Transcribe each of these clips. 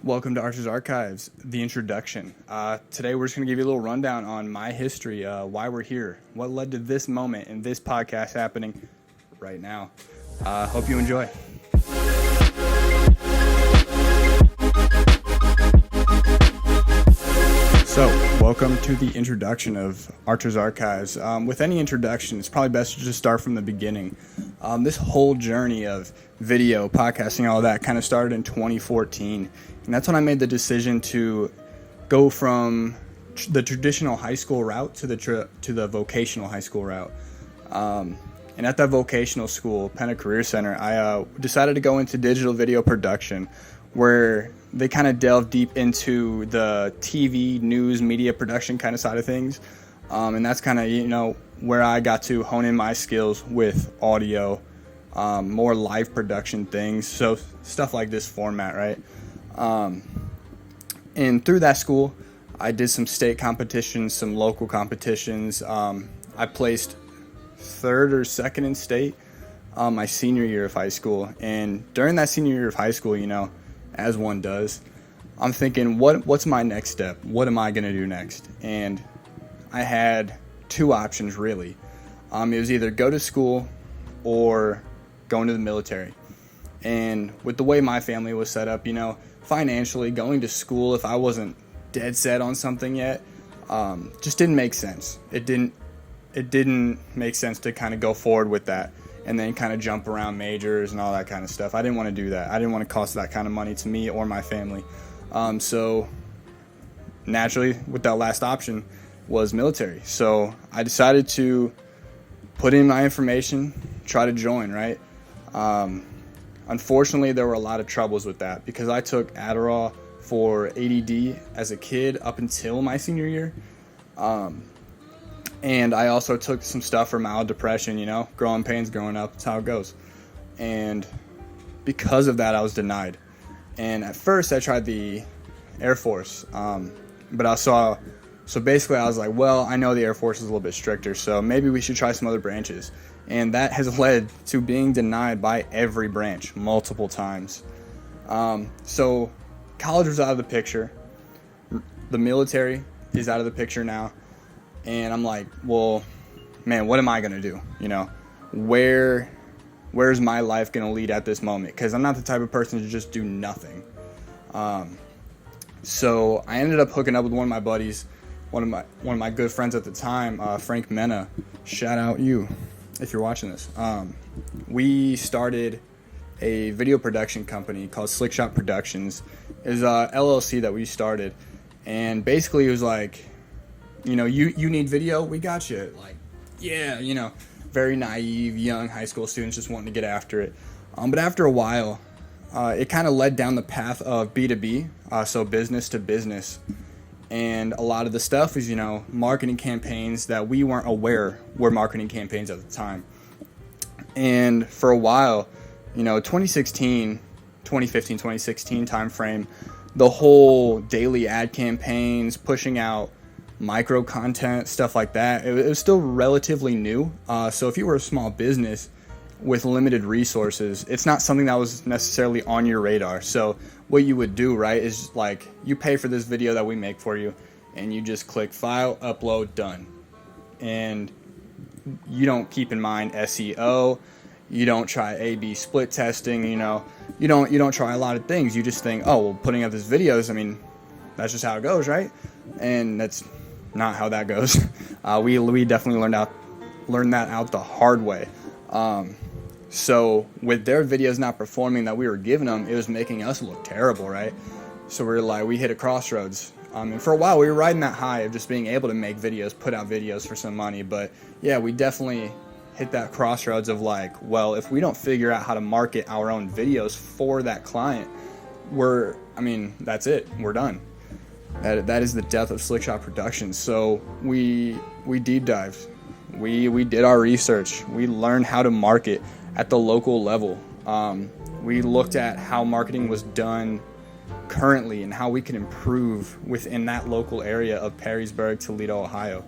Welcome to Archer's Archives, the introduction. Today we're just going to give you a little rundown on my history, why we're here, what led to this moment and this podcast happening right now. Hope you enjoy. So, welcome to the introduction of Archer's Archives. With any introduction, it's probably best to just start from the beginning. This whole journey of video, podcasting, all that kind of started in 2014. And that's when I made the decision to go from the traditional high school route to the vocational high school route. And at that vocational school, Penn Career Center, I decided to go into digital video production, where they kind of delve deep into the TV, news, media production kind of side of things. And that's kind of, where I got to hone in my skills with audio, more live production things. So stuff like this format, right? And through that school, I did some state competitions, some local competitions. I placed third or second in state my senior year of high school. And during that senior year of high school, as one does, I'm thinking, what's my next step? What am I going to do next? And I had two options, really. It was either go to school or go into the military. And with the way my family was set up, financially, going to school, if I wasn't dead set on something yet, just didn't make sense. It didn't make sense to kind of go forward with that and then kind of jump around majors and all that kind of stuff. I didn't want to do that. I didn't want to cost that kind of money to me or my family. So naturally, with that last option was military. So I decided to put in my information, try to join, right? Unfortunately, there were a lot of troubles with that because I took Adderall for ADD as a kid up until my senior year. And I also took some stuff for mild depression, growing pains growing up. That's how it goes. And because of that, I was denied. And at first, I tried the Air Force. But I saw, so basically I was like, well, I know the Air Force is a little bit stricter, so maybe we should try some other branches. And that has led to being denied by every branch multiple times. So college was out of the picture. The military is out of the picture now. And I'm like, well, man, what am I going to do? Where's my life going to lead at this moment? Because I'm not the type of person to just do nothing. So I ended up hooking up with one of my buddies, one of my good friends at the time, Frank Mena. Shout out you if you're watching this. We started a video production company called Slick Shot Productions. It was a LLC that we started. And basically it was like, you need video, we got you. Like, yeah, very naive, young high school students just wanting to get after it. But after a while, it kind of led down the path of B2B, so business to business. And a lot of the stuff is, marketing campaigns that we weren't aware were marketing campaigns at the time. And for a while, 2015, 2016 timeframe, the whole daily ad campaigns, pushing out micro content, stuff like that, it was still relatively new. So if you were a small business with limited resources, it's not something that was necessarily on your radar. So what you would do, right, is like you pay for this video that we make for you and you just click file, upload, done. And you don't keep in mind SEO, you don't try A/B split testing, you don't try a lot of things. You just think, oh, well, putting up these videos, that's just how it goes, right? And that's not how that goes. We definitely learned that out the hard way. So with their videos not performing that we were giving them, it was making us look terrible, right? So we hit a crossroads. And for a while we were riding that high of just being able to make videos, put out videos for some money. But yeah, we definitely hit that crossroads of like, well, if we don't figure out how to market our own videos for that client, that's it. We're done. That is the death of Slick Shot Productions. So we deep dived. We did our research. We learned how to market at the local level. We looked at how marketing was done currently and how we can improve within that local area of Perrysburg, Toledo, Ohio.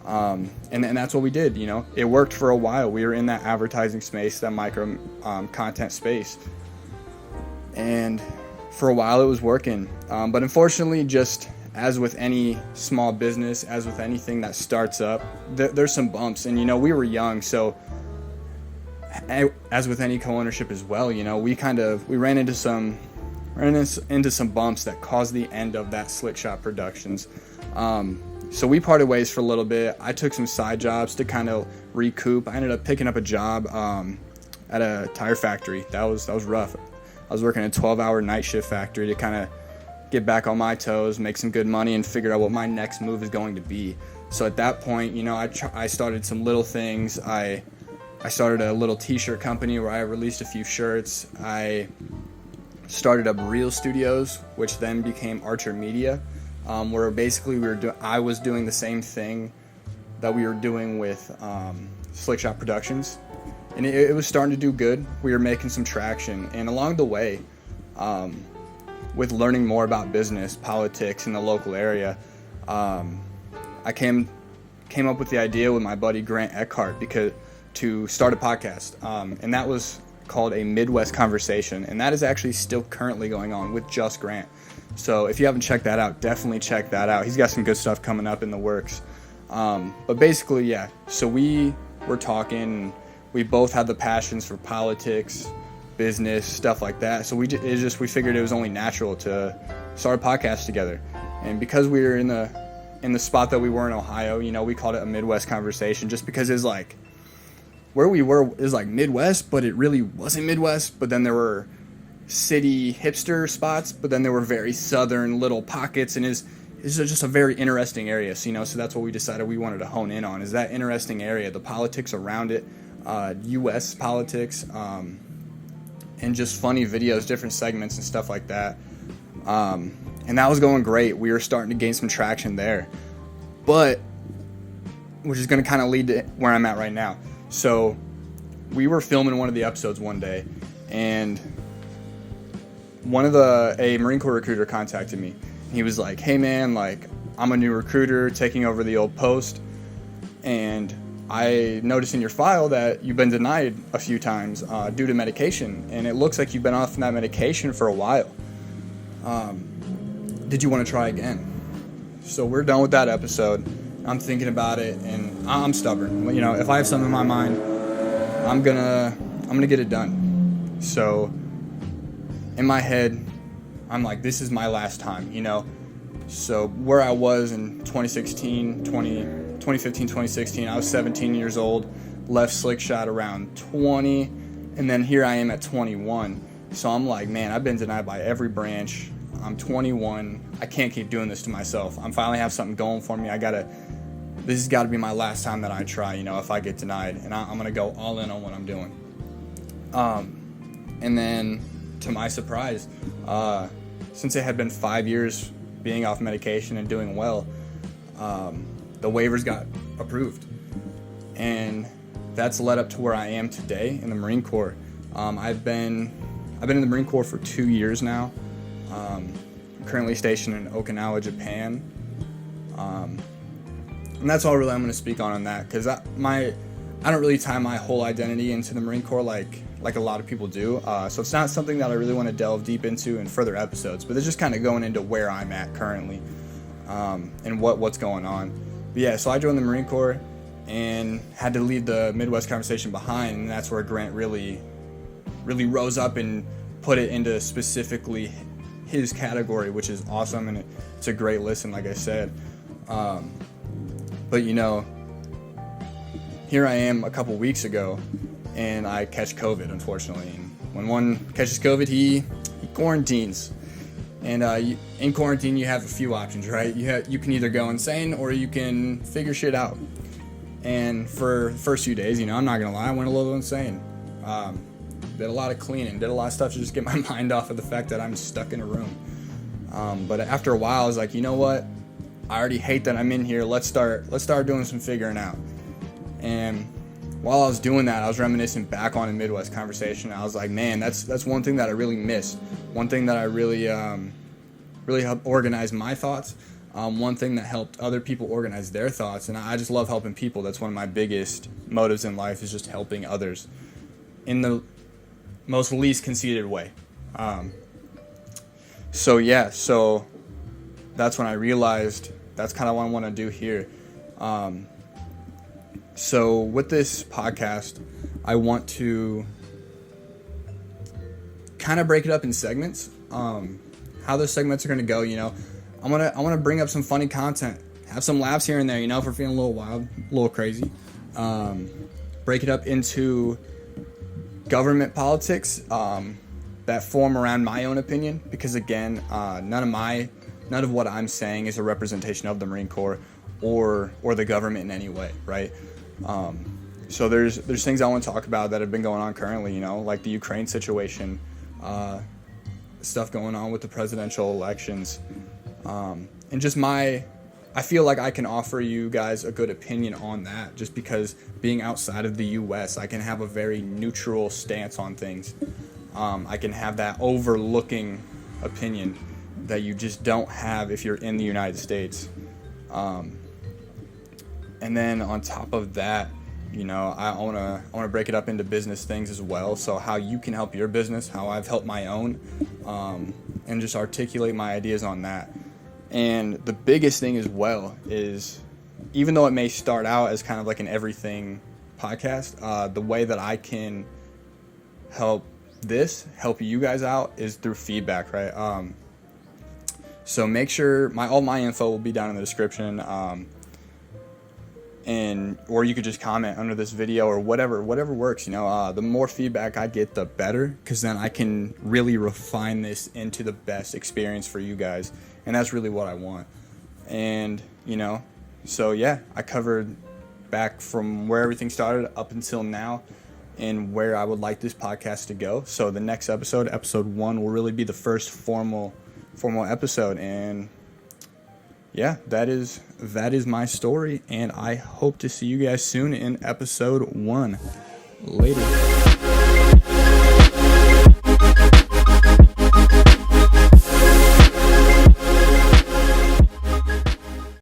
And that's what we did. It worked for a while. We were in that advertising space, that micro content space. And for a while it was working. But unfortunately, just as with any small business, as with anything that starts up, there's some bumps. And, we were young, so as with any co-ownership as well, we ran into some bumps that caused the end of that Slick Shot Productions. So we parted ways for a little bit. I took some side jobs to kind of recoup. I ended up picking up a job at a tire factory. That was rough. I was working a 12-hour night shift factory to kind of get back on my toes, make some good money, and figure out what my next move is going to be. So at that point, I started some little things. I started a little t-shirt company where I released a few shirts. I started up Reel Studios, which then became Archer Media, where basically I was doing the same thing that we were doing with Slick Shot Productions, and it was starting to do good. We were making some traction, and along the way, with learning more about business, politics in the local area, I came up with the idea with my buddy Grant Eckhart to start a podcast, and that was called A Midwest Conversation, and that is actually still currently going on with just Grant. So if you haven't checked that out, definitely check that out. He's got some good stuff coming up in the works. But basically, yeah, so we were talking, we both had the passions for politics, business, stuff like that. So we figured it was only natural to start a podcast together. And because we were in the spot that we were in Ohio, we called it A Midwest Conversation, just because it's like where we were is like Midwest, but it really wasn't Midwest. But then there were city hipster spots, but then there were very southern little pockets, and it's just a very interesting area. So that's what we decided we wanted to hone in on, is that interesting area, the politics around it, U.S. politics, and just funny videos, different segments and stuff like that. And that was going great. We were starting to gain some traction there, but which is going to kind of lead to where I'm at right now. So we were filming one of the episodes one day, and a Marine Corps recruiter contacted me. He was like, "Hey man, I'm a new recruiter taking over the old post, and I noticed in your file that you've been denied a few times due to medication, and it looks like you've been off that medication for a while. Did you want to try again?" So we're done with that episode. I'm thinking about it, and I'm stubborn. If I have something in my mind, I'm gonna get it done. So in my head, I'm like, this is my last time, So where I was in 2015, 2016, I was 17 years old, left Slick Shot around 20, and then here I am at 21. So I'm like, man, I've been denied by every branch. I'm 21. I can't keep doing this to myself. I'm finally have something going for me. This has got to be my last time that I try, if I get denied, and I'm going to go all in on what I'm doing. And then, to my surprise, since it had been 5 years being off medication and doing well, the waivers got approved. And that's led up to where I am today in the Marine Corps. I've been in the Marine Corps for 2 years now. I'm currently stationed in Okinawa, Japan. And that's all really I'm going to speak on that, because I don't really tie my whole identity into the Marine Corps like a lot of people do. So it's not something that I really want to delve deep into in further episodes, but it's just kind of going into where I'm at currently, and what's going on. But yeah, so I joined the Marine Corps and had to leave the Midwest Conversation behind, and that's where Grant really rose up and put it into specifically his category, which is awesome, and it's a great listen, like I said. But here I am a couple weeks ago, and I catch COVID, unfortunately. And when one catches COVID, he quarantines. And in quarantine, you have a few options, right? You can either go insane, or you can figure shit out. And for the first few days, I'm not gonna lie, I went a little insane. Did a lot of cleaning, did a lot of stuff to just get my mind off of the fact that I'm stuck in a room. But after a while, I was like, you know what? I already hate that I'm in here. Let's start doing some figuring out. And while I was doing that, I was reminiscing back on a Midwest Conversation. I was like, man, that's one thing that I really missed. One thing that I really helped organize my thoughts. One thing that helped other people organize their thoughts. And I just love helping people. That's one of my biggest motives in life, is just helping others in the most least conceited way. So that's when I realized that's kind of what I want to do here. So with this podcast, I want to kind of break it up in segments. How those segments are going to go, I want to bring up some funny content, have some laughs here and there, if we're feeling a little wild, a little crazy. Break it up into government politics that form around my own opinion, because again, none of what I'm saying is a representation of the Marine Corps or the government in any way, right? So there's things I want to talk about that have been going on currently, like the Ukraine situation, stuff going on with the presidential elections, and just I feel like I can offer you guys a good opinion on that, just because being outside of the U.S., I can have a very neutral stance on things. I can have that overlooking opinion that you just don't have if you're in the United States. And then on top of that, I want to break it up into business things as well. So how you can help your business, how I've helped my own, and just articulate my ideas on that. And the biggest thing as well is, even though it may start out as kind of like an everything podcast, the way that I can help you guys out is through feedback, right? So make sure all my info will be down in the description, or you could just comment under this video or whatever works. The more feedback I get, the better, because then I can really refine this into the best experience for you guys, and that's really what I want. And so yeah, I covered back from where everything started up until now, and where I would like this podcast to go. So the next episode 1, will really be the first formal episode, and yeah, that is my story, and I hope to see you guys soon in episode 1. Later.